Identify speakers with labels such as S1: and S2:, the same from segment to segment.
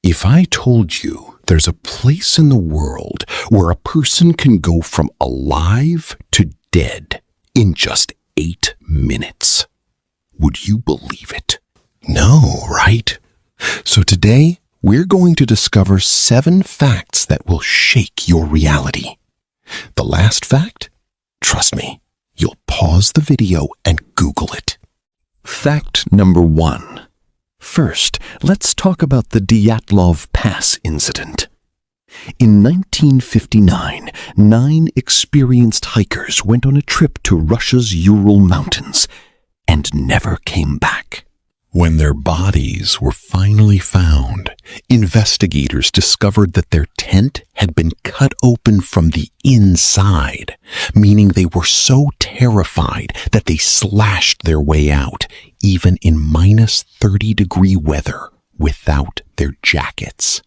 S1: If I told you there's a place in the world where a person can go from alive to dead in just 8 minutes, would you believe it? No, right? So today, we're going to discover 7 facts that will shake your reality. The last fact? Trust me, you'll pause the video and Google it. Fact number 1. First, let's talk about the Dyatlov Pass incident. In 1959, 9 experienced hikers went on a trip to Russia's Ural Mountains and never came back. When their bodies were finally found, investigators discovered that their tent had been cut open from the inside, meaning they were so terrified that they slashed their way out, even in minus 30-degree weather, without their jackets.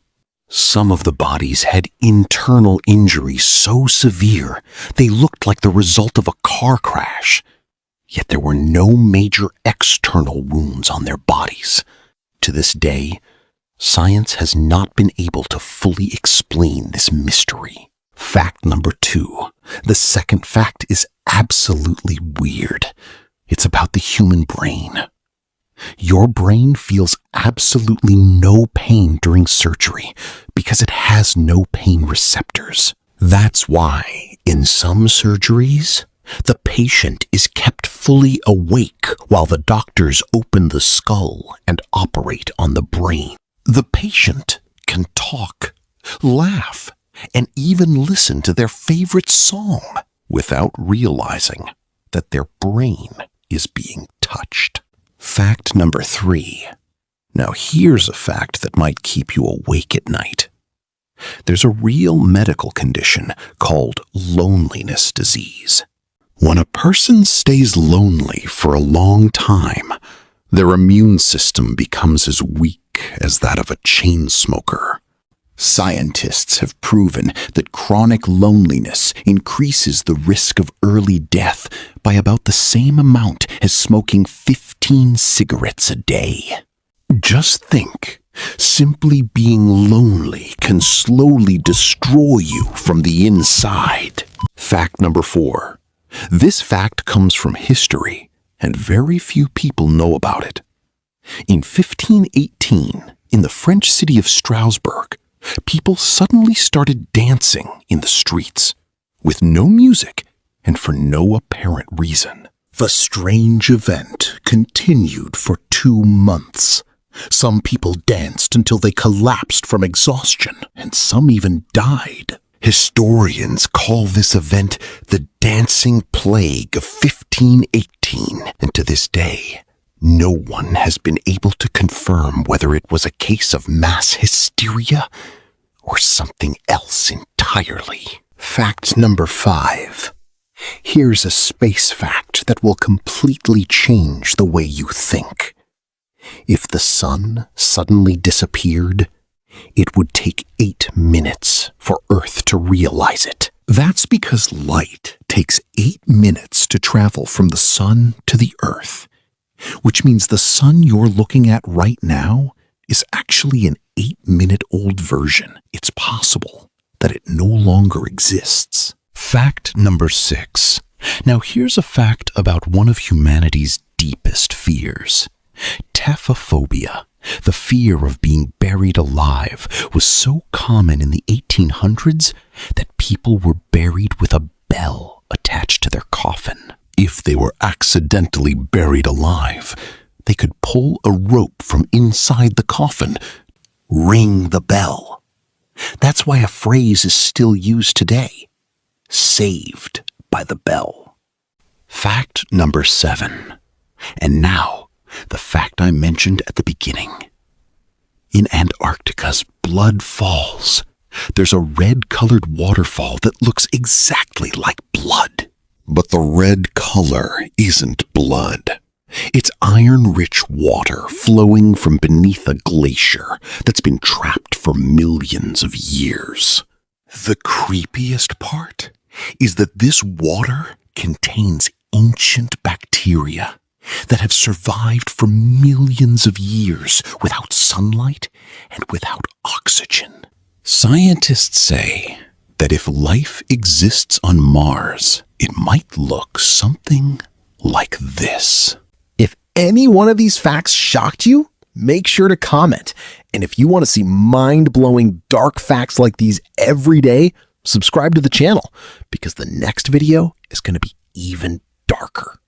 S1: Some of the bodies had internal injuries so severe they looked like the result of a car crash. Yet there were no major external wounds on their bodies. To this day, science has not been able to fully explain this mystery. Fact number 2. The second fact is absolutely weird. It's about the human brain. Your brain feels absolutely no pain during surgery because it has no pain receptors. That's why, in some surgeries, the patient is kept fully awake while the doctors open the skull and operate on the brain. The patient can talk, laugh, and even listen to their favorite song without realizing that their brain is being touched. Fact number 3. Now here's a fact that might keep you awake at night. There's a real medical condition called loneliness disease. When a person stays lonely for a long time, their immune system becomes as weak as that of a chain smoker. Scientists have proven that chronic loneliness increases the risk of early death by about the same amount as smoking 15 cigarettes a day. Just think, simply being lonely can slowly destroy you from the inside. Fact number 4. This fact comes from history, and very few people know about it. In 1518, in the French city of Strasbourg, people suddenly started dancing in the streets, with no music and for no apparent reason. The strange event continued for 2 months. Some people danced until they collapsed from exhaustion, and some even died. Historians call this event the Dancing Plague of 1518, and to this day, no one has been able to confirm whether it was a case of mass hysteria or something else entirely. Fact number 5. Here's a space fact that will completely change the way you think. If the sun suddenly disappeared, it would take 8 minutes for Earth to realize it. That's because light takes 8 minutes to travel from the sun to the Earth, which means the sun you're looking at right now is actually an 8-minute-old version. It's possible that it no longer exists. Fact number 6. Now here's a fact about one of humanity's deepest fears. Taphophobia, the fear of being buried alive, was so common in the 1800s that people were buried with a bell attached to their coffin. If they were accidentally buried alive, they could pull a rope from inside the coffin, ring the bell. That's why a phrase is still used today, saved by the bell. Fact number 7. And now, the fact I mentioned at the beginning. In Antarctica's Blood Falls, there's a red-colored waterfall that looks exactly like blood. But the red color isn't blood. It's iron-rich water flowing from beneath a glacier that's been trapped for millions of years. The creepiest part is that this water contains ancient bacteria that have survived for millions of years without sunlight and without oxygen. Scientists say that if life exists on Mars, it might look something like this.
S2: If any one of these facts shocked you, make sure to comment. And if you want to see mind-blowing dark facts like these every day, subscribe to the channel because the next video is going to be even darker.